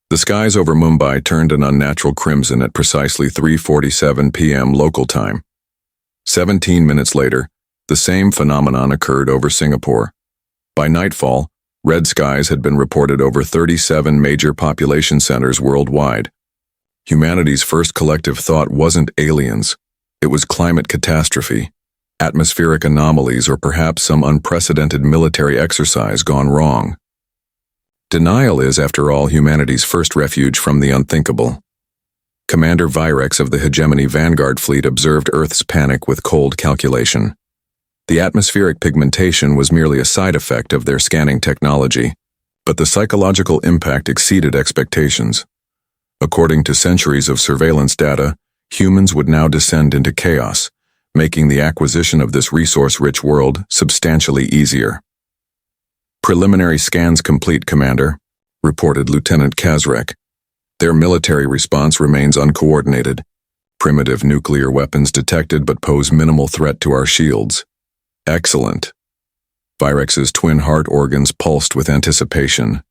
The skies over Mumbai turned an unnatural crimson at precisely 3:47 p.m. local time. 17 minutes later, the same phenomenon occurred over Singapore. By nightfall, red skies had been reported over 37 major population centers worldwide. Humanity's first collective thought wasn't aliens. It was climate catastrophe, atmospheric anomalies, or perhaps some unprecedented military exercise gone wrong. Denial is, after all, humanity's first refuge from the unthinkable. Commander Virex of the Hegemony Vanguard Fleet observed Earth's panic with cold calculation. The atmospheric pigmentation was merely a side effect of their scanning technology, but the psychological impact exceeded expectations. According to centuries of surveillance data, humans would now descend into chaos, making the acquisition of this resource-rich world substantially easier. "Preliminary scans complete, Commander," reported Lieutenant Kazrek. "Their military response remains uncoordinated. Primitive nuclear weapons detected but pose minimal threat to our shields." "Excellent." Virex's twin heart organs pulsed with anticipation.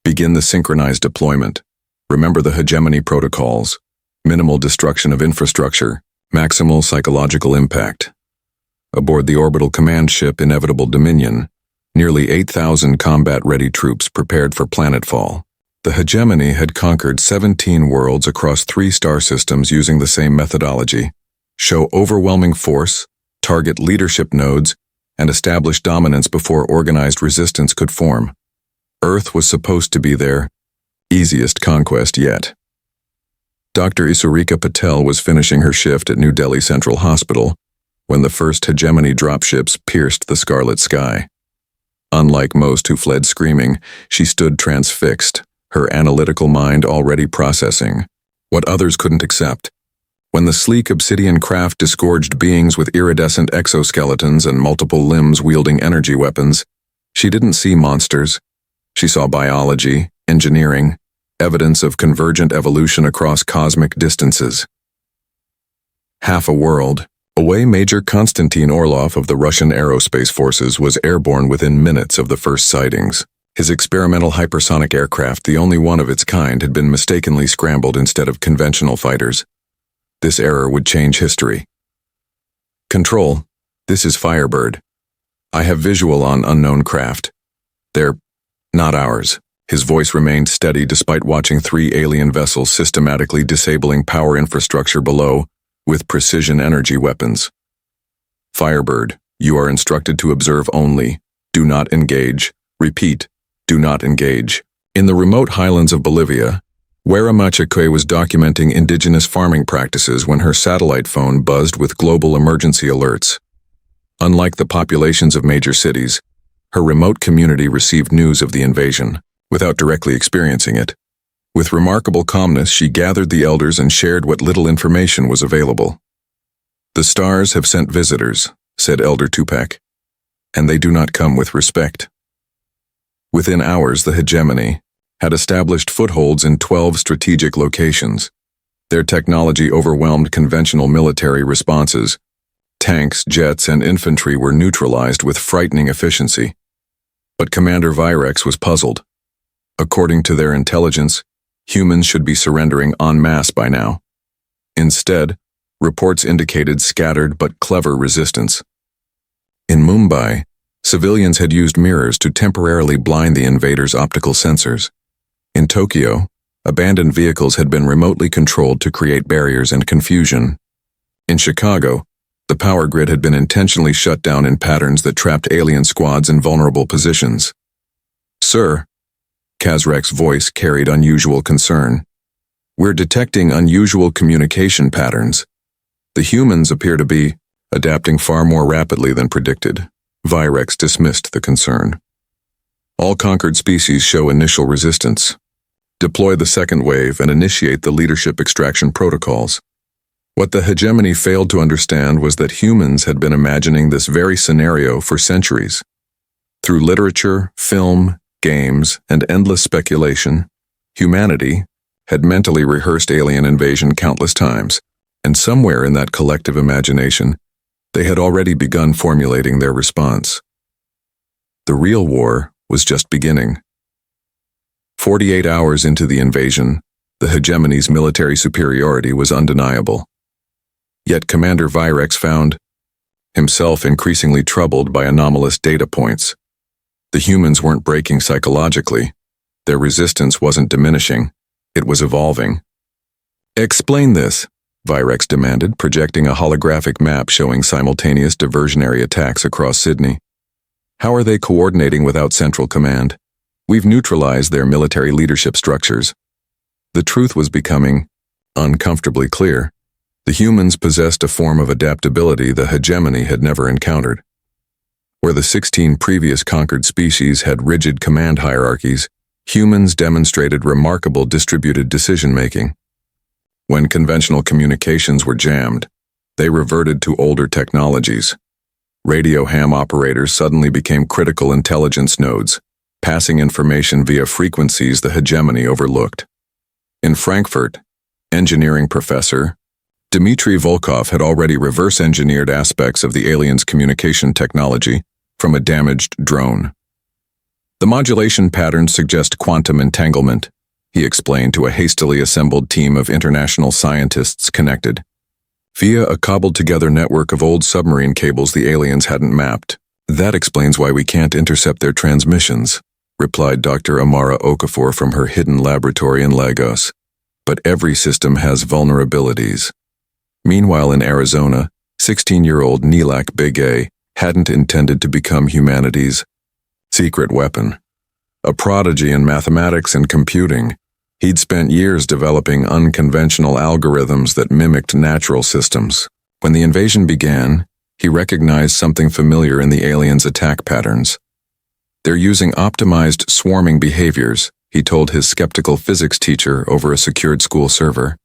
"Begin the synchronized deployment. Remember the hegemony protocols. Minimal destruction of infrastructure, maximal psychological impact." Aboard the orbital command ship Inevitable Dominion, nearly 8,000 combat-ready troops prepared for planetfall. The hegemony had conquered 17 worlds across 3 star systems using the same methodology: show overwhelming force, target leadership nodes, and establish dominance before organized resistance could form. Earth was supposed to be their easiest conquest yet. Dr. Isurika Patel was finishing her shift at New Delhi Central Hospital when the first hegemony dropships pierced the scarlet sky. Unlike most who fled screaming, she stood transfixed, her analytical mind already processing what others couldn't accept. When the sleek obsidian craft disgorged beings with iridescent exoskeletons and multiple limbs wielding energy weapons, she didn't see monsters. She saw biology, engineering, evidence of convergent evolution across cosmic distances. Half a world away, Major Konstantin Orlov of the Russian Aerospace Forces was airborne within minutes of the first sightings. His experimental hypersonic aircraft, the only one of its kind, had been mistakenly scrambled instead of conventional fighters. This error would change history. "Control, this is Firebird. I have visual on unknown craft. They're not ours." His voice remained steady despite watching 3 alien vessels systematically disabling power infrastructure below with precision energy weapons. "Firebird, you are instructed to observe only. Do not engage. Repeat, do not engage." In the remote highlands of Bolivia, Huayramachakwe was documenting indigenous farming practices when her satellite phone buzzed with global emergency alerts. Unlike the populations of major cities, her remote community received news of the invasion without directly experiencing it. With remarkable calmness, she gathered the elders and shared what little information was available. "The stars have sent visitors," said Elder Tupac, "and they do not come with respect." Within hours, the hegemony had established footholds in 12 strategic locations. Their technology overwhelmed conventional military responses. Tanks, jets, and infantry were neutralized with frightening efficiency. But Commander Virex was puzzled. According to their intelligence, humans should be surrendering en masse by now. Instead, reports indicated scattered but clever resistance. In Mumbai, civilians had used mirrors to temporarily blind the invaders' optical sensors. In Tokyo, abandoned vehicles had been remotely controlled to create barriers and confusion. In Chicago, the power grid had been intentionally shut down in patterns that trapped alien squads in vulnerable positions. "Sir," Kazrek's voice carried unusual concern. "We're detecting unusual communication patterns. The humans appear to be adapting far more rapidly than predicted." Virex dismissed the concern. "All conquered species show initial resistance. Deploy the second wave and initiate the leadership extraction protocols." What the hegemony failed to understand was that humans had been imagining this very scenario for centuries. Through literature, film, games, and endless speculation, humanity had mentally rehearsed alien invasion countless times, and somewhere in that collective imagination, they had already begun formulating their response. The real war was just beginning. 48 hours into the invasion, the hegemony's military superiority was undeniable. Yet Commander Virex found himself increasingly troubled by anomalous data points. The humans weren't breaking psychologically. Their resistance wasn't diminishing. It was evolving. "Explain this," Virex demanded, projecting a holographic map showing simultaneous diversionary attacks across Sydney. "How are they coordinating without central command? We've neutralized their military leadership structures." The truth was becoming uncomfortably clear. The humans possessed a form of adaptability the hegemony had never encountered. Where the 16 previous conquered species had rigid command hierarchies, humans demonstrated remarkable distributed decision-making. When conventional communications were jammed, they reverted to older technologies. Radio ham operators suddenly became critical intelligence nodes, passing information via frequencies the hegemony overlooked. In Frankfurt, engineering professor Dmitry Volkov had already reverse-engineered aspects of the aliens' communication technology from a damaged drone. "The modulation patterns suggest quantum entanglement," he explained to a hastily assembled team of international scientists connected via a cobbled-together network of old submarine cables the aliens hadn't mapped. "That explains why we can't intercept their transmissions," replied Dr. Amara Okafor from her hidden laboratory in Lagos. "But every system has vulnerabilities." Meanwhile in Arizona, 16-year-old Nilak Big A hadn't intended to become humanity's secret weapon. A prodigy in mathematics and computing, he'd spent years developing unconventional algorithms that mimicked natural systems. When the invasion began, he recognized something familiar in the aliens' attack patterns. "They're using optimized swarming behaviors," he told his skeptical physics teacher over a secured school server.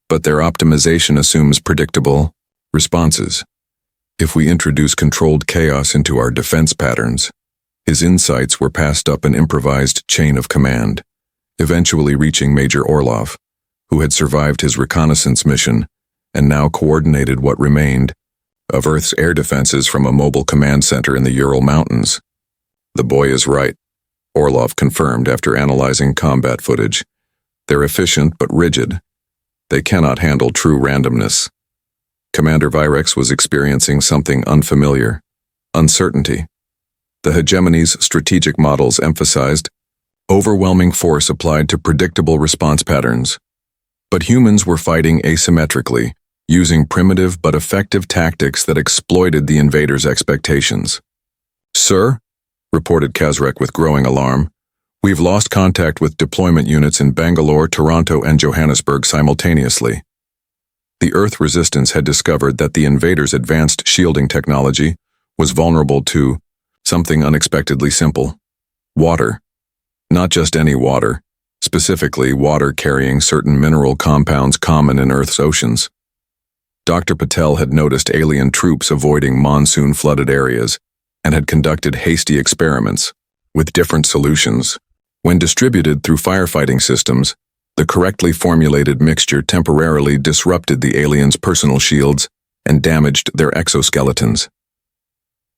"But their optimization assumes predictable responses. If we introduce controlled chaos into our defense patterns," his insights were passed up an improvised chain of command, eventually reaching Major Orlov, who had survived his reconnaissance mission and now coordinated what remained of Earth's air defenses from a mobile command center in the Ural Mountains. "The boy is right," Orlov confirmed after analyzing combat footage. "They're efficient but rigid. They cannot handle true randomness." Commander Virex was experiencing something unfamiliar: uncertainty. The hegemony's strategic models emphasized overwhelming force applied to predictable response patterns. But humans were fighting asymmetrically, using primitive but effective tactics that exploited the invaders' expectations. "Sir," reported Kazrek with growing alarm, "we've lost contact with deployment units in Bangalore, Toronto, and Johannesburg simultaneously." The Earth resistance had discovered that the invaders' advanced shielding technology was vulnerable to something unexpectedly simple: water. Not just any water, specifically water carrying certain mineral compounds common in Earth's oceans. Dr. Patel had noticed alien troops avoiding monsoon-flooded areas and had conducted hasty experiments with different solutions. When distributed through firefighting systems, the correctly formulated mixture temporarily disrupted the aliens' personal shields and damaged their exoskeletons.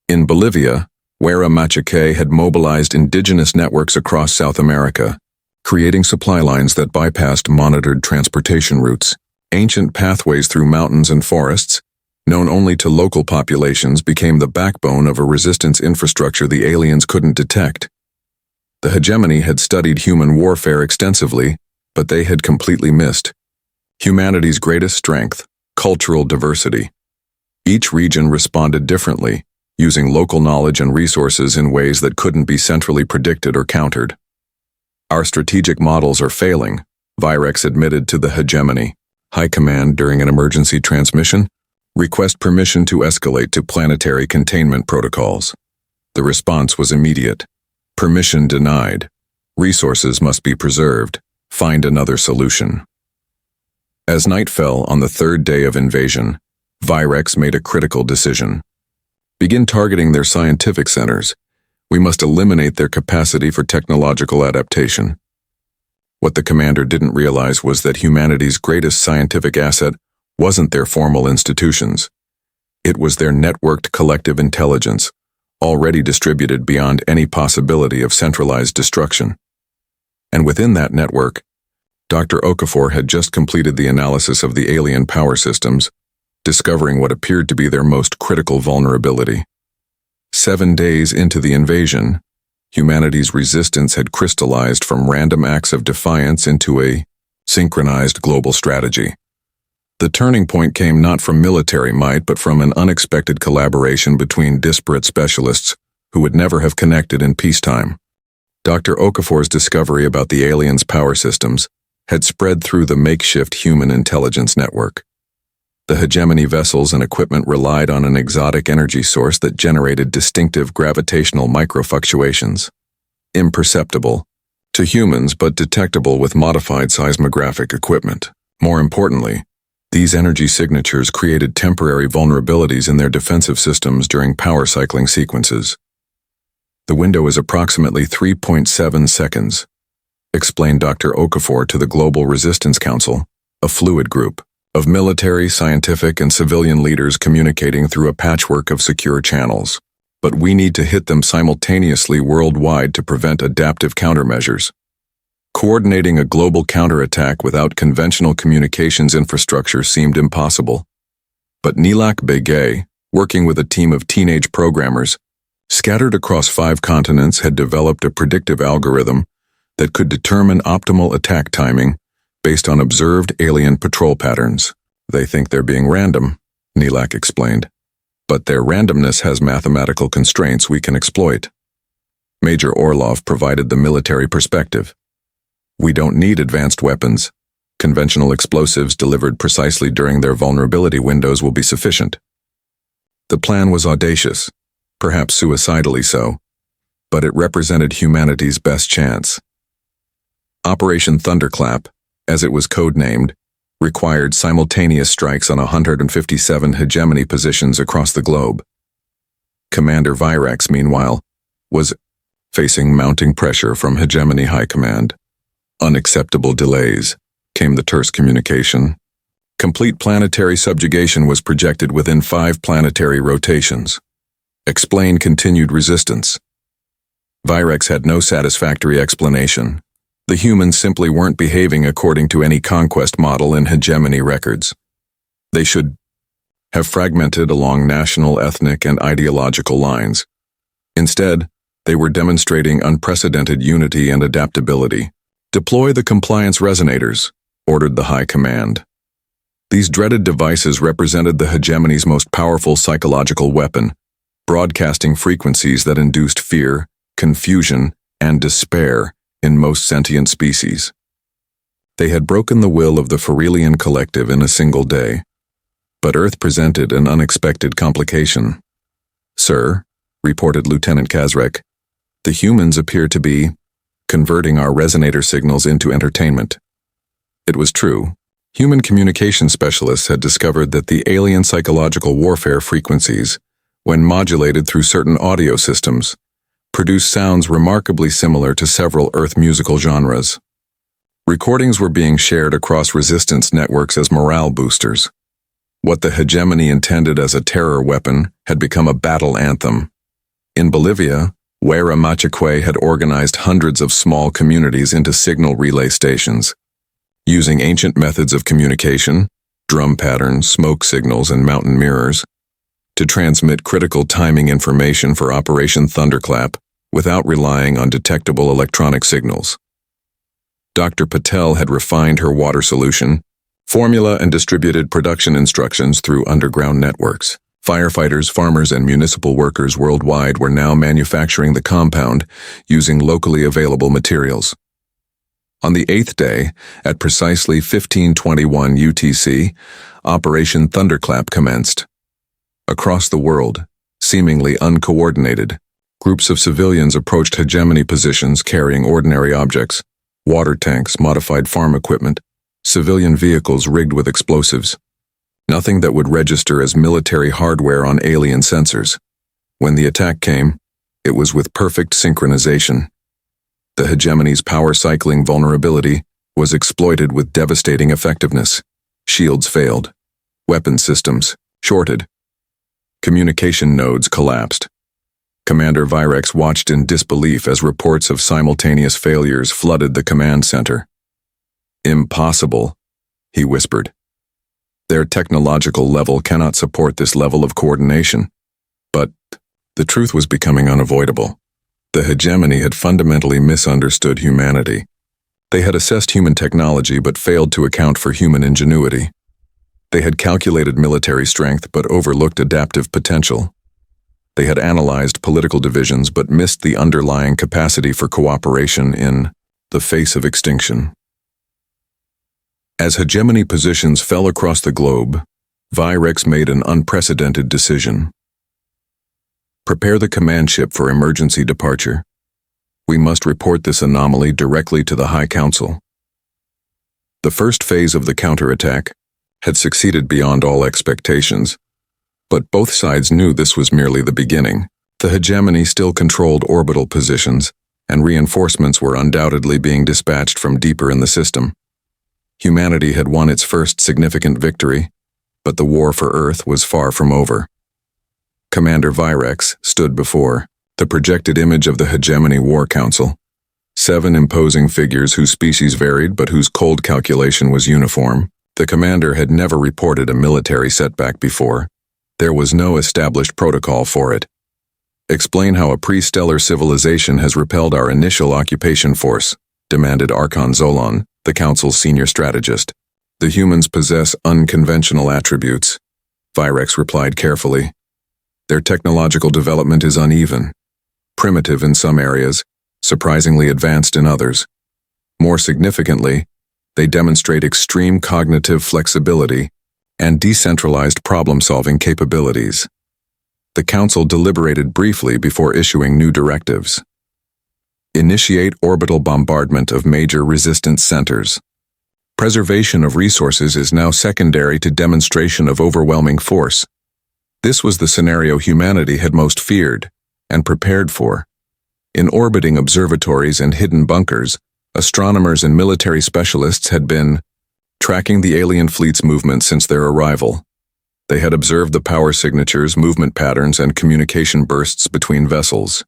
In Bolivia, Huayra Machique had mobilized indigenous networks across South America, creating supply lines that bypassed monitored transportation routes. Ancient pathways through mountains and forests, known only to local populations, became the backbone of a resistance infrastructure the aliens couldn't detect. The hegemony had studied human warfare extensively, but they had completely missed humanity's greatest strength: cultural diversity. Each region responded differently, using local knowledge and resources in ways that couldn't be centrally predicted or countered. "Our strategic models are failing," Virex admitted to the hegemony. "High Command, during an emergency transmission, request permission to escalate to planetary containment protocols. The response was immediate. Permission denied. Resources must be preserved. Find another solution." As night fell on the third day of invasion, Virex made a critical decision. "Begin targeting their scientific centers. We must eliminate their capacity for technological adaptation." What the commander didn't realize was that humanity's greatest scientific asset wasn't their formal institutions. It was their networked collective intelligence, already distributed beyond any possibility of centralized destruction. And within that network, Dr. Okafor had just completed the analysis of the alien power systems, discovering what appeared to be their most critical vulnerability. 7 days into the invasion, humanity's resistance had crystallized from random acts of defiance into a synchronized global strategy. The turning point came not from military might but from an unexpected collaboration between disparate specialists who would never have connected in peacetime. Dr. Okafor's discovery about the aliens' power systems had spread through the makeshift human intelligence network. The hegemony vessels and equipment relied on an exotic energy source that generated distinctive gravitational microfluctuations, imperceptible to humans but detectable with modified seismographic equipment. More importantly, these energy signatures created temporary vulnerabilities in their defensive systems during power cycling sequences. The window is approximately 3.7 seconds, explained Dr. Okafor to the Global Resistance Council, a fluid group of military, scientific, and civilian leaders communicating through a patchwork of secure channels. But we need to hit them simultaneously worldwide to prevent adaptive countermeasures. Coordinating a global counterattack without conventional communications infrastructure seemed impossible. But Nilak Begay, working with a team of teenage programmers, scattered across 5 continents, had developed a predictive algorithm that could determine optimal attack timing based on observed alien patrol patterns. They think they're being random, Nilak explained. But their randomness has mathematical constraints we can exploit. Major Orlov provided the military perspective. We don't need advanced weapons. Conventional explosives delivered precisely during their vulnerability windows will be sufficient. The plan was audacious, perhaps suicidally so, but it represented humanity's best chance. Operation Thunderclap, as it was codenamed, required simultaneous strikes on 157 hegemony positions across the globe. Commander Virex, meanwhile, was facing mounting pressure from hegemony high command. Unacceptable delays, came the terse communication. Complete planetary subjugation was projected within 5 planetary rotations. Explain continued resistance. Virex had no satisfactory explanation. The humans simply weren't behaving according to any conquest model in hegemony records. They should have fragmented along national, ethnic, and ideological lines. Instead, they were demonstrating unprecedented unity and adaptability. Deploy the compliance resonators, ordered the high command. These dreaded devices represented the hegemony's most powerful psychological weapon, broadcasting frequencies that induced fear, confusion, and despair in most sentient species. They had broken the will of the Ferelian collective in a single day. But Earth presented an unexpected complication. Sir, reported Lieutenant Kazrek, the humans appear to be converting our resonator signals into entertainment. It was true. Human communication specialists had discovered that the alien psychological warfare frequencies, when modulated through certain audio systems, produce sounds remarkably similar to several Earth musical genres. Recordings were being shared across resistance networks as morale boosters. What the hegemony intended as a terror weapon had become a battle anthem. In Bolivia, Huayra Machaque had organized hundreds of small communities into signal relay stations. Using ancient methods of communication, drum patterns, smoke signals, and mountain mirrors, to transmit critical timing information for Operation Thunderclap without relying on detectable electronic signals. Dr. Patel had refined her water solution, formula and distributed production instructions through underground networks. Firefighters, farmers, and municipal workers worldwide were now manufacturing the compound using locally available materials. On the 8th day, at precisely 1521 UTC, Operation Thunderclap commenced. Across the world, seemingly uncoordinated, groups of civilians approached hegemony positions carrying ordinary objects, water tanks, modified farm equipment, civilian vehicles rigged with explosives. Nothing that would register as military hardware on alien sensors. When the attack came, it was with perfect synchronization. The hegemony's power cycling vulnerability was exploited with devastating effectiveness. Shields failed. Weapon systems shorted. Communication nodes collapsed. Commander Virex watched in disbelief as reports of simultaneous failures flooded the command center. "Impossible," he whispered. "Their technological level cannot support this level of coordination." But the truth was becoming unavoidable. The hegemony had fundamentally misunderstood humanity. They had assessed human technology but failed to account for human ingenuity. They had calculated military strength but overlooked adaptive potential. They had analyzed political divisions but missed the underlying capacity for cooperation in the face of extinction. As hegemony positions fell across the globe, Virex made an unprecedented decision. Prepare the command ship for emergency departure. We must report this anomaly directly to the High Council. The first phase of the counterattack had succeeded beyond all expectations, but both sides knew this was merely the beginning. The hegemony still controlled orbital positions, and reinforcements were undoubtedly being dispatched from deeper in the system. Humanity had won its first significant victory, but the war for Earth was far from over. Commander Virex stood before the projected image of the Hegemony War Council, 7 imposing figures whose species varied but whose cold calculation was uniform. The commander had never reported a military setback before. There was no established protocol for it. "Explain how a pre-stellar civilization has repelled our initial occupation force," demanded Archon Zolon, the council's senior strategist. "The humans possess unconventional attributes," Virex replied carefully. "Their technological development is uneven, primitive in some areas, surprisingly advanced in others. More significantly, they demonstrate extreme cognitive flexibility and decentralized problem-solving capabilities." The council deliberated briefly before issuing new directives. Initiate orbital bombardment of major resistance centers. Preservation of resources is now secondary to demonstration of overwhelming force. This was the scenario humanity had most feared and prepared for. In orbiting observatories and hidden bunkers, astronomers and military specialists had been tracking the alien fleet's movement since their arrival. They had observed the power signatures, movement patterns, and communication bursts between vessels.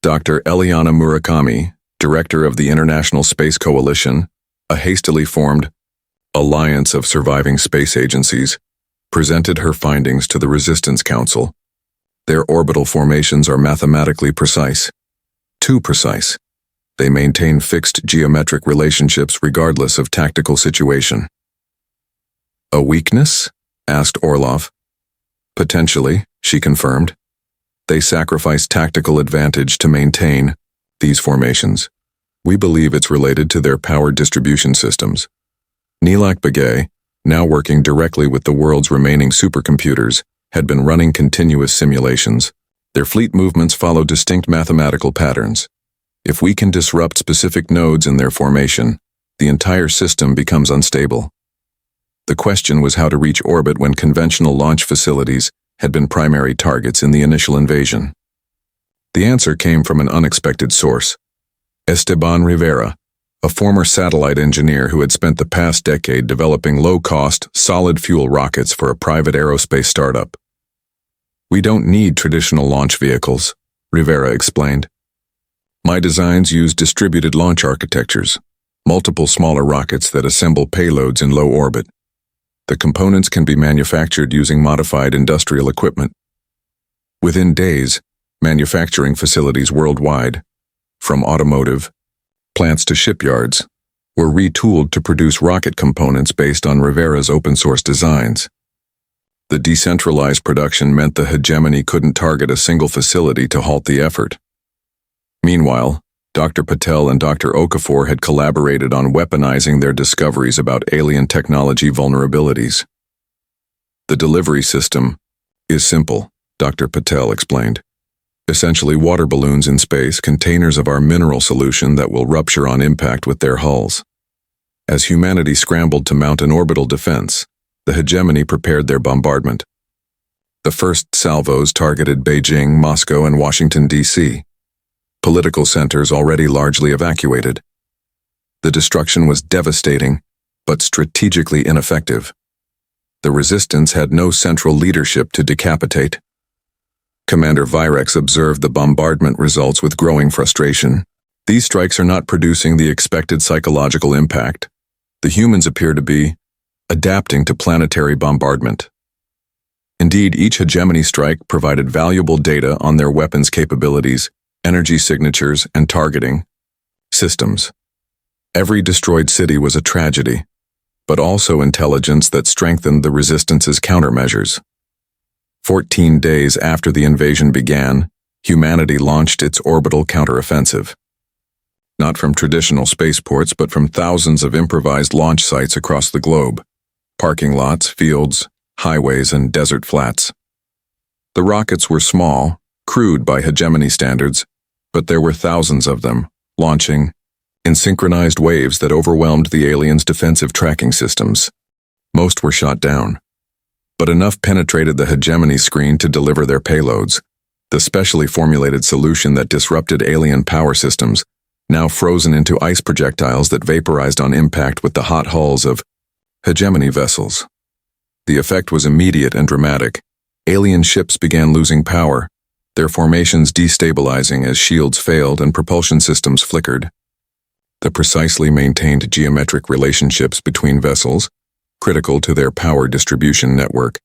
Dr. Eliana Murakami, director of the International Space Coalition, a hastily formed alliance of surviving space agencies, presented her findings to the Resistance Council. Their orbital formations are mathematically precise. Too precise. They maintain fixed geometric relationships regardless of tactical situation. "A weakness?" asked Orlov. "Potentially," she confirmed. "They sacrifice tactical advantage to maintain these formations. We believe it's related to their power distribution systems." Nilak Begay, now working directly with the world's remaining supercomputers, had been running continuous simulations. Their fleet movements follow distinct mathematical patterns. If we can disrupt specific nodes in their formation, the entire system becomes unstable. The question was how to reach orbit when conventional launch facilities had been primary targets in the initial invasion. The answer came from an unexpected source. Esteban Rivera, a former satellite engineer who had spent the past decade developing low-cost, solid-fuel rockets for a private aerospace startup. "We don't need traditional launch vehicles," Rivera explained. "My designs use distributed launch architectures, multiple smaller rockets that assemble payloads in low orbit. The components can be manufactured using modified industrial equipment. Within days, manufacturing facilities worldwide, from automotive plants to shipyards, were retooled to produce rocket components based on Rivera's open-source designs. The decentralized production meant the hegemony couldn't target a single facility to halt the effort. Meanwhile, Dr. Patel and Dr. Okafor had collaborated on weaponizing their discoveries about alien technology vulnerabilities. "The delivery system is simple," Dr. Patel explained. "Essentially water balloons in space, containers of our mineral solution that will rupture on impact with their hulls." As humanity scrambled to mount an orbital defense, the hegemony prepared their bombardment. The first salvos targeted Beijing, Moscow, and Washington, D.C., political centers already largely evacuated. The destruction was devastating, but strategically ineffective. The resistance had no central leadership to decapitate. Commander Virex observed the bombardment results with growing frustration. These strikes are not producing the expected psychological impact. The humans appear to be adapting to planetary bombardment. Indeed, each hegemony strike provided valuable data on their weapons capabilities, energy signatures, and targeting systems. Every destroyed city was a tragedy, but also intelligence that strengthened the resistance's countermeasures. 14 days after the invasion began, humanity launched its orbital counteroffensive. Not from traditional spaceports, but from thousands of improvised launch sites across the globe. Parking lots, fields, highways, and desert flats. The rockets were small, crude by hegemony standards, but there were thousands of them, launching in synchronized waves that overwhelmed the aliens' defensive tracking systems. Most were shot down, but enough penetrated the hegemony screen to deliver their payloads. The specially formulated solution that disrupted alien power systems, now frozen into ice projectiles that vaporized on impact with the hot hulls of hegemony vessels. The effect was immediate and dramatic. Alien ships began losing power, their formations destabilizing as shields failed and propulsion systems flickered. The precisely maintained geometric relationships between vessels, critical to their power distribution network,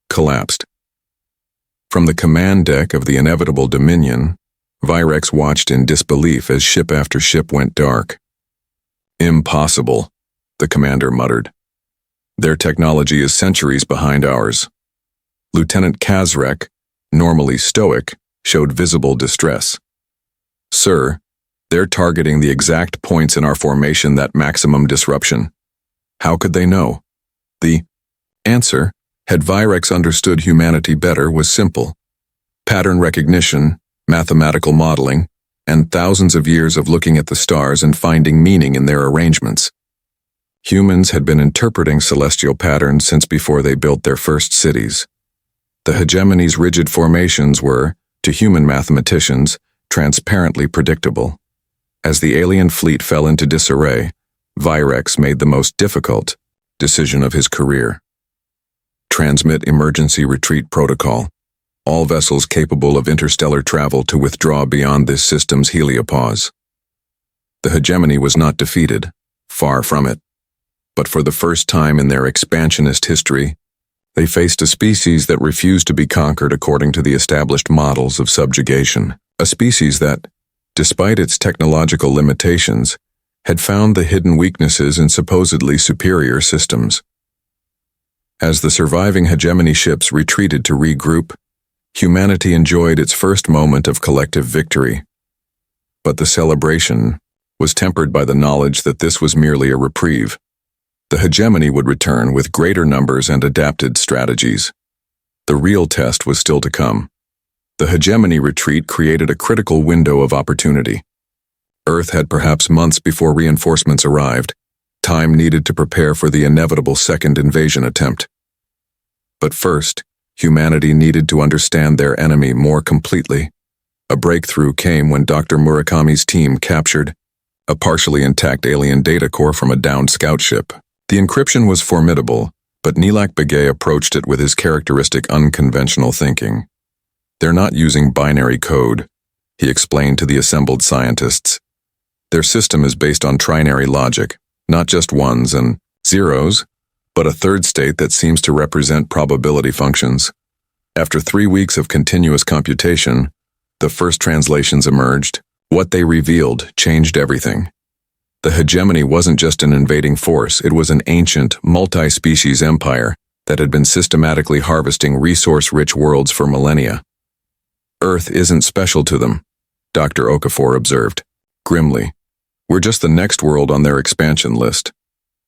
collapsed. From the command deck of the inevitable Dominion, Virex watched in disbelief as ship after ship went dark. "Impossible," the commander muttered. "Their technology is centuries behind ours." Lieutenant Kazrek, normally stoic, showed visible distress. "Sir, they're targeting the exact points in our formation that maximum disruption. How could they know?" The answer, had Virex understood humanity better, was simple. Pattern recognition, mathematical modeling, and thousands of years of looking at the stars and finding meaning in their arrangements. Humans had been interpreting celestial patterns since before they built their first cities. The hegemony's rigid formations were, to human mathematicians, transparently predictable. As the alien fleet fell into disarray, Virex made the most difficult decision of his career. Transmit emergency retreat protocol. All vessels capable of interstellar travel to withdraw beyond this system's heliopause. The hegemony was not defeated, far from it. But for the first time in their expansionist history, they faced a species that refused to be conquered according to the established models of subjugation. A species that, despite its technological limitations, had found the hidden weaknesses in supposedly superior systems. As the surviving hegemony ships retreated to regroup, humanity enjoyed its first moment of collective victory. But the celebration was tempered by the knowledge that this was merely a reprieve. The hegemony would return with greater numbers and adapted strategies. The real test was still to come. The hegemony retreat created a critical window of opportunity. Earth had perhaps months before reinforcements arrived, time needed to prepare for the inevitable second invasion attempt. But first, humanity needed to understand their enemy more completely. A breakthrough came when Dr. Murakami's team captured a partially intact alien data core from a downed scout ship. The encryption was formidable, but Nilak Begay approached it with his characteristic unconventional thinking. "They're not using binary code," he explained to the assembled scientists. "Their system is based on trinary logic, not just ones and zeros, but a third state that seems to represent probability functions." After 3 weeks of continuous computation, the first translations emerged. What they revealed changed everything. The hegemony wasn't just an invading force, it was an ancient, multi-species empire that had been systematically harvesting resource-rich worlds for millennia. "Earth isn't special to them," Dr. Okafor observed, grimly. "We're just the next world on their expansion list."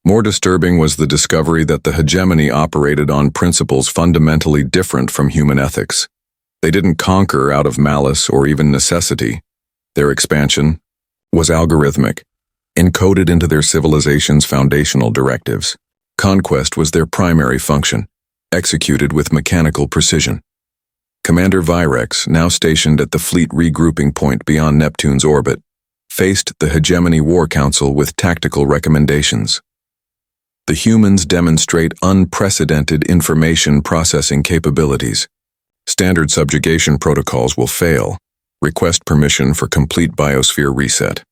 More disturbing was the discovery that the hegemony operated on principles fundamentally different from human ethics. They didn't conquer out of malice or even necessity. Their expansion was algorithmic, encoded into their civilization's foundational directives. Conquest was their primary function, executed with mechanical precision. Commander Virex, now stationed at the fleet regrouping point beyond Neptune's orbit, faced the Hegemony War Council with tactical recommendations. The humans demonstrate unprecedented information processing capabilities. Standard subjugation protocols will fail. Request permission for complete biosphere reset.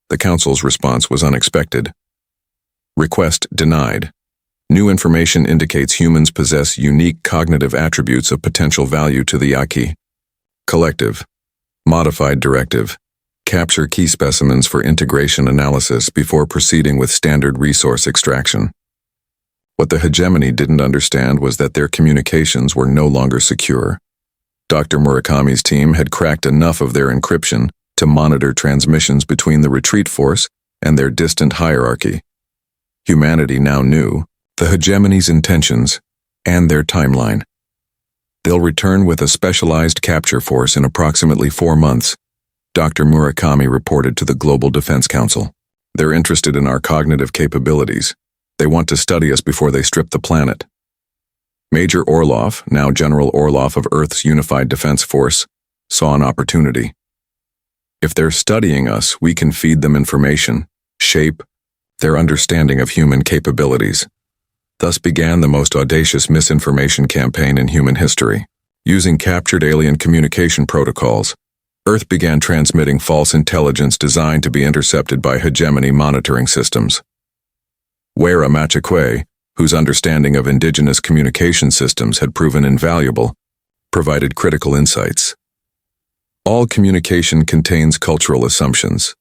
The Council's response was unexpected. Request denied. New information indicates humans possess unique cognitive attributes of potential value to the Yaqui. Collective. Modified directive. Capture key specimens for integration analysis before proceeding with standard resource extraction. What the hegemony didn't understand was that their communications were no longer secure. Dr. Murakami's team had cracked enough of their encryption to monitor transmissions between the retreat force and their distant hierarchy. Humanity now knew the hegemony's intentions and their timeline. They'll return with a specialized capture force in approximately 4 months, Dr. Murakami reported to the Global Defense Council. They're interested in our cognitive capabilities. They want to study us before they strip the planet. Major Orlov, now General Orlov of Earth's Unified Defense Force, saw an opportunity. If they're studying us, we can feed them information, shape their understanding of human capabilities. Thus began the most audacious misinformation campaign in human history. Using captured alien communication protocols, Earth began transmitting false intelligence designed to be intercepted by hegemony monitoring systems. Wera Machakwe, whose understanding of indigenous communication systems had proven invaluable, provided critical insights. All communication contains cultural assumptions.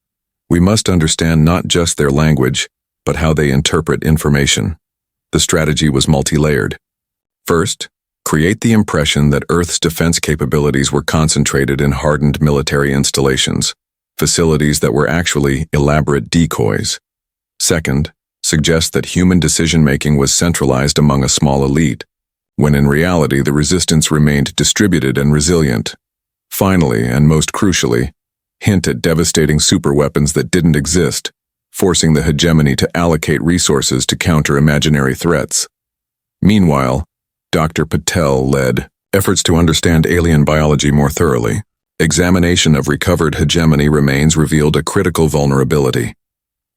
We must understand not just their language, but how they interpret information. The strategy was multi-layered. First, create the impression that Earth's defense capabilities were concentrated in hardened military installations, facilities that were actually elaborate decoys. Second, suggest that human decision-making was centralized among a small elite, when in reality the resistance remained distributed and resilient. Finally, and most crucially, hint at devastating superweapons that didn't exist, forcing the hegemony to allocate resources to counter imaginary threats. Meanwhile, Dr. Patel led efforts to understand alien biology more thoroughly. Examination of recovered hegemony remains revealed a critical vulnerability.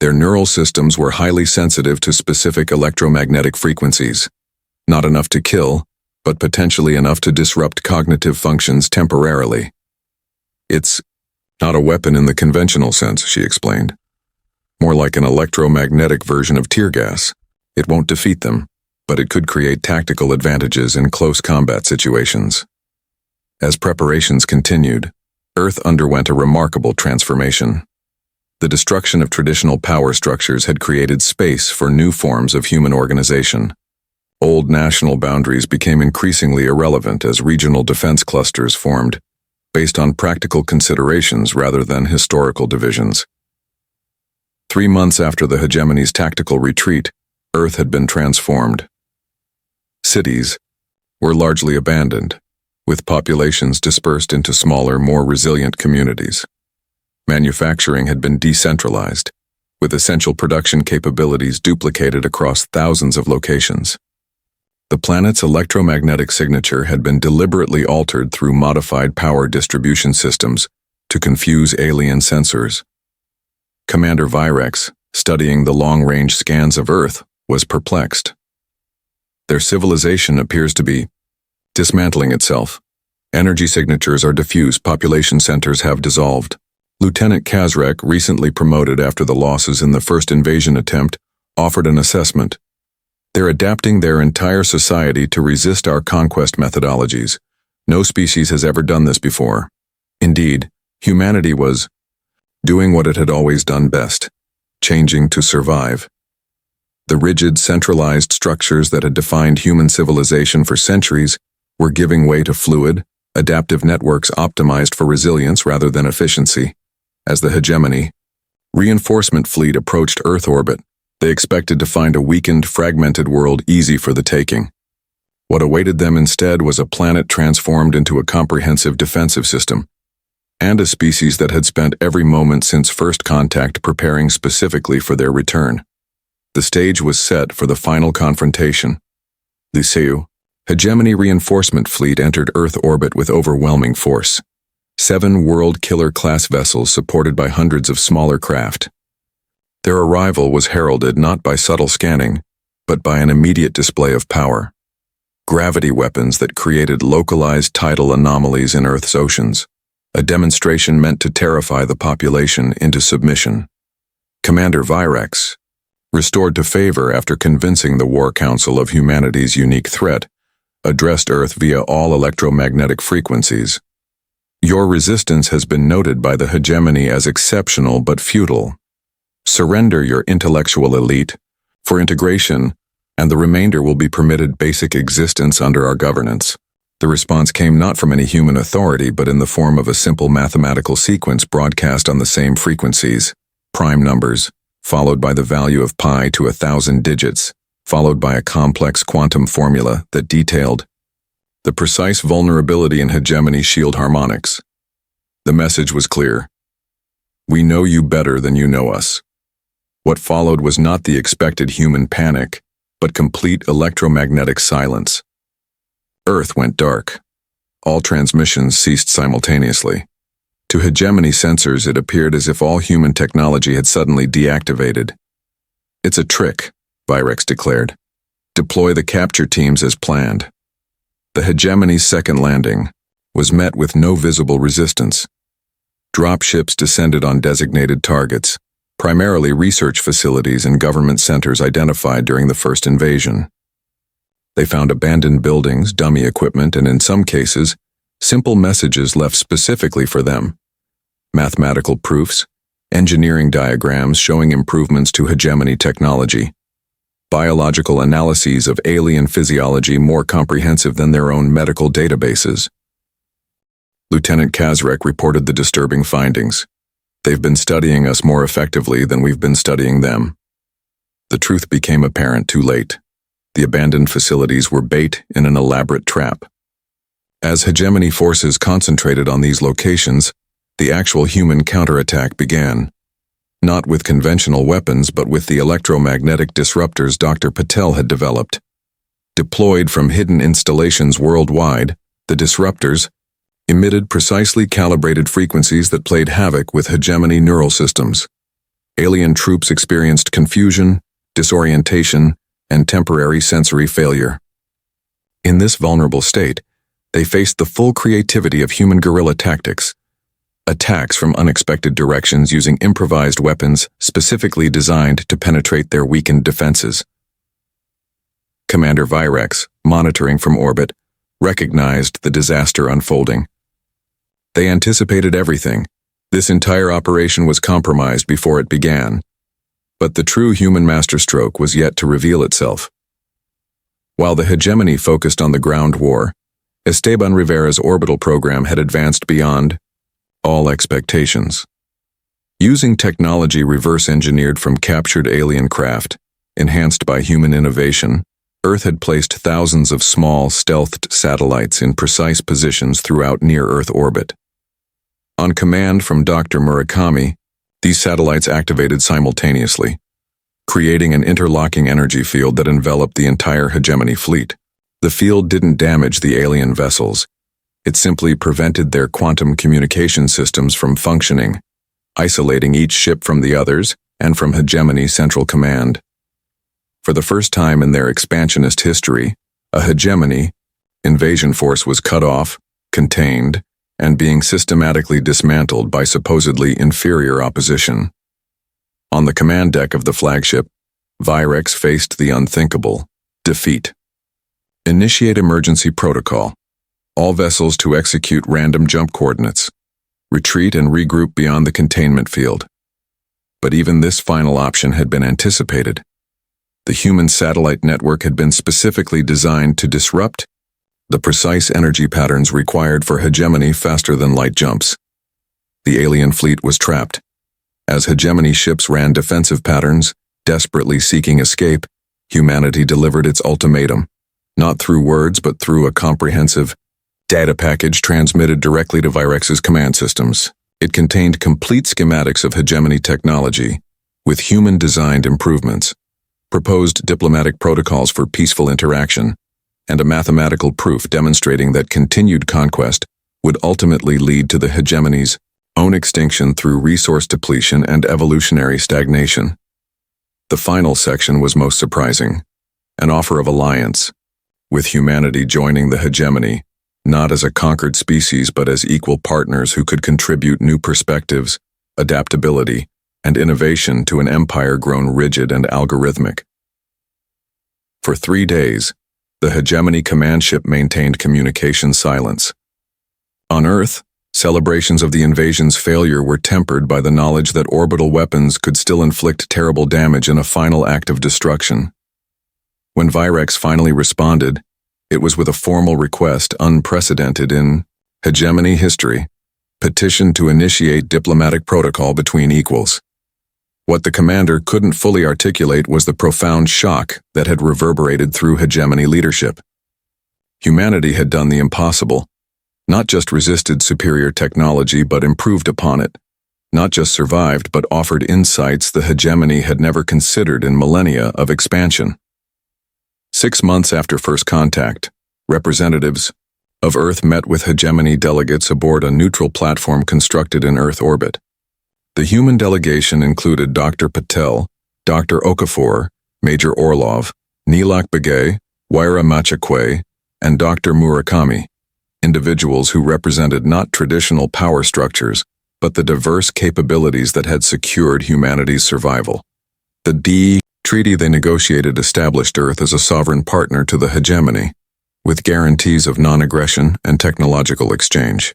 Their neural systems were highly sensitive to specific electromagnetic frequencies. Not enough to kill, but potentially enough to disrupt cognitive functions temporarily. It's not a weapon in the conventional sense, she explained. More like an electromagnetic version of tear gas. It won't defeat them, but it could create tactical advantages in close combat situations. As preparations continued, Earth underwent a remarkable transformation. The destruction of traditional power structures had created space for new forms of human organization. Old national boundaries became increasingly irrelevant as regional defense clusters formed, based on practical considerations rather than historical divisions. 3 months after the hegemony's tactical retreat, Earth had been transformed. Cities were largely abandoned, with populations dispersed into smaller, more resilient communities. Manufacturing had been decentralized, with essential production capabilities duplicated across thousands of locations. The planet's electromagnetic signature had been deliberately altered through modified power distribution systems to confuse alien sensors. Commander Virex, studying the long-range scans of Earth, was perplexed. Their civilization appears to be dismantling itself. Energy signatures are diffuse, population centers have dissolved. Lieutenant Kazrek, recently promoted after the losses in the first invasion attempt, offered an assessment. They're adapting their entire society to resist our conquest methodologies. No species has ever done this before. Indeed, humanity was doing what it had always done best, changing to survive. The rigid, centralized structures that had defined human civilization for centuries were giving way to fluid, adaptive networks optimized for resilience rather than efficiency. As the hegemony reinforcement fleet approached Earth orbit, they expected to find a weakened, fragmented world easy for the taking. What awaited them instead was a planet transformed into a comprehensive defensive system, and a species that had spent every moment since first contact preparing specifically for their return. The stage was set for the final confrontation. Lyceu, hegemony reinforcement fleet entered Earth orbit with overwhelming force. 7 world killer-class vessels supported by hundreds of smaller craft. Their arrival was heralded not by subtle scanning, but by an immediate display of power. gravity weapons that created localized tidal anomalies in Earth's oceans, a demonstration meant to terrify the population into submission. Commander Virex, restored to favor after convincing the War Council of humanity's unique threat, addressed Earth via all electromagnetic frequencies. Your resistance has been noted by the hegemony as exceptional but futile. Surrender your intellectual elite for integration, and the remainder will be permitted basic existence under our governance. The response came not from any human authority but in the form of a simple mathematical sequence broadcast on the same frequencies, prime numbers, followed by the value of pi to 1,000 digits, followed by a complex quantum formula that detailed the precise vulnerability in hegemony shield harmonics. The message was clear. We know you better than you know us. What followed was not the expected human panic, but complete electromagnetic silence. Earth went dark. All transmissions ceased simultaneously. To hegemony sensors, it appeared as if all human technology had suddenly deactivated. It's a trick, Virex declared. Deploy the capture teams as planned. The hegemony's second landing was met with no visible resistance. Dropships descended on designated targets, primarily research facilities and government centers identified during the first invasion. They found abandoned buildings, dummy equipment, and in some cases, simple messages left specifically for them. Mathematical proofs, engineering diagrams showing improvements to hegemony technology, biological analyses of alien physiology more comprehensive than their own medical databases. Lieutenant Kazrek reported the disturbing findings. They've been studying us more effectively than we've been studying them. The truth became apparent too late. The abandoned facilities were bait in an elaborate trap. As hegemony forces concentrated on these locations, the actual human counterattack began. Not with conventional weapons, but with the electromagnetic disruptors Dr. Patel had developed. Deployed from hidden installations worldwide, the disruptors emitted precisely calibrated frequencies that played havoc with hegemony neural systems. Alien troops experienced confusion, disorientation, and temporary sensory failure. In this vulnerable state, they faced the full creativity of human guerrilla tactics, attacks from unexpected directions using improvised weapons specifically designed to penetrate their weakened defenses. Commander Virex, monitoring from orbit, recognized the disaster unfolding. They anticipated everything. This entire operation was compromised before it began. But the true human masterstroke was yet to reveal itself. While the hegemony focused on the ground war, Esteban Rivera's orbital program had advanced beyond all expectations. Using technology reverse-engineered from captured alien craft, enhanced by human innovation, Earth had placed thousands of small, stealthed satellites in precise positions throughout near-Earth orbit. On command from Dr. Murakami, these satellites activated simultaneously, creating an interlocking energy field that enveloped the entire hegemony fleet. The field didn't damage the alien vessels. It simply prevented their quantum communication systems from functioning, isolating each ship from the others and from hegemony central command. For the first time in their expansionist history, a hegemony invasion force was cut off, contained, and being systematically dismantled by supposedly inferior opposition. On the command deck of the flagship, Virex faced the unthinkable: defeat. Initiate emergency protocol. All vessels to execute random jump coordinates. Retreat and regroup beyond the containment field. But even this final option had been anticipated. The human satellite network had been specifically designed to disrupt the precise energy patterns required for hegemony faster than light jumps. The alien fleet was trapped. As hegemony ships ran defensive patterns, desperately seeking escape, humanity delivered its ultimatum, not through words but through a comprehensive data package transmitted directly to Virex's command systems. It contained complete schematics of hegemony technology, with human-designed improvements, proposed diplomatic protocols for peaceful interaction, and a mathematical proof demonstrating that continued conquest would ultimately lead to the hegemony's own extinction through resource depletion and evolutionary stagnation. The final section was most surprising: an offer of alliance. with humanity joining the hegemony, not as a conquered species but as equal partners who could contribute new perspectives, adaptability, and innovation to an empire grown rigid and algorithmic. For 3 days, the hegemony command ship maintained communication silence. On Earth, celebrations of the invasion's failure were tempered by the knowledge that orbital weapons could still inflict terrible damage in a final act of destruction. When Virex finally responded, it was with a formal request unprecedented in hegemony history, petition to initiate diplomatic protocol between equals. What the commander couldn't fully articulate was the profound shock that had reverberated through hegemony leadership. Humanity had done the impossible, not just resisted superior technology but improved upon it, not just survived but offered insights the hegemony had never considered in millennia of expansion. 6 months after first contact, representatives of Earth met with hegemony delegates aboard a neutral platform constructed in Earth orbit. The human delegation included Dr. Patel, Dr. Okafor, Major Orlov, Nilak Begay, Waira Machakwe, and Dr. Murakami, individuals who represented not traditional power structures, but the diverse capabilities that had secured humanity's survival. The treaty they negotiated established Earth as a sovereign partner to the hegemony, with guarantees of non-aggression and technological exchange.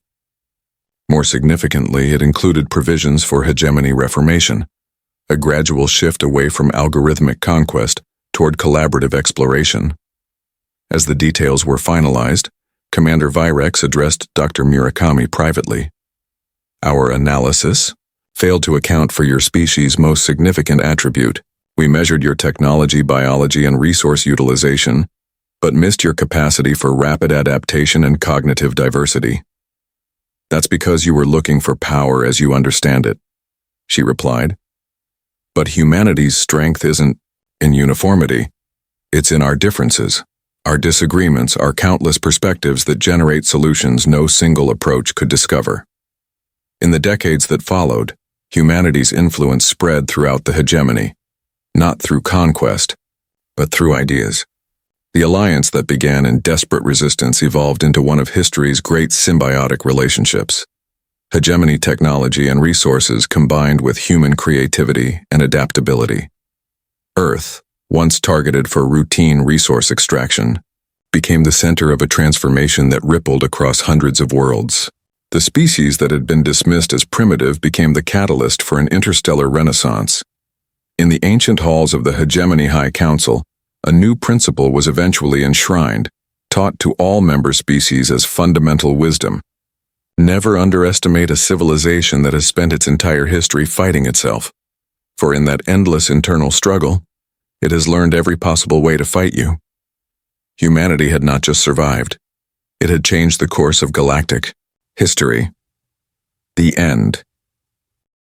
More significantly, it included provisions for hegemony reformation, a gradual shift away from algorithmic conquest toward collaborative exploration. As the details were finalized, Commander Virex addressed Dr. Murakami privately. "Our analysis failed to account for your species' most significant attribute. We measured your technology, biology, and resource utilization, but missed your capacity for rapid adaptation and cognitive diversity. That's because you were looking for power as you understand it," she replied. "But humanity's strength isn't in uniformity. It's in our differences, our disagreements, our countless perspectives that generate solutions no single approach could discover." In the decades that followed, humanity's influence spread throughout the hegemony, not through conquest, but through ideas. The alliance that began in desperate resistance evolved into one of history's great symbiotic relationships. Hegemony technology and resources combined with human creativity and adaptability. Earth, once targeted for routine resource extraction, became the center of a transformation that rippled across hundreds of worlds. The species that had been dismissed as primitive became the catalyst for an interstellar renaissance. In the ancient halls of the Hegemony High Council, a new principle was eventually enshrined, taught to all member species as fundamental wisdom. Never underestimate a civilization that has spent its entire history fighting itself, for in that endless internal struggle, it has learned every possible way to fight you. Humanity had not just survived, it had changed the course of galactic history. The end.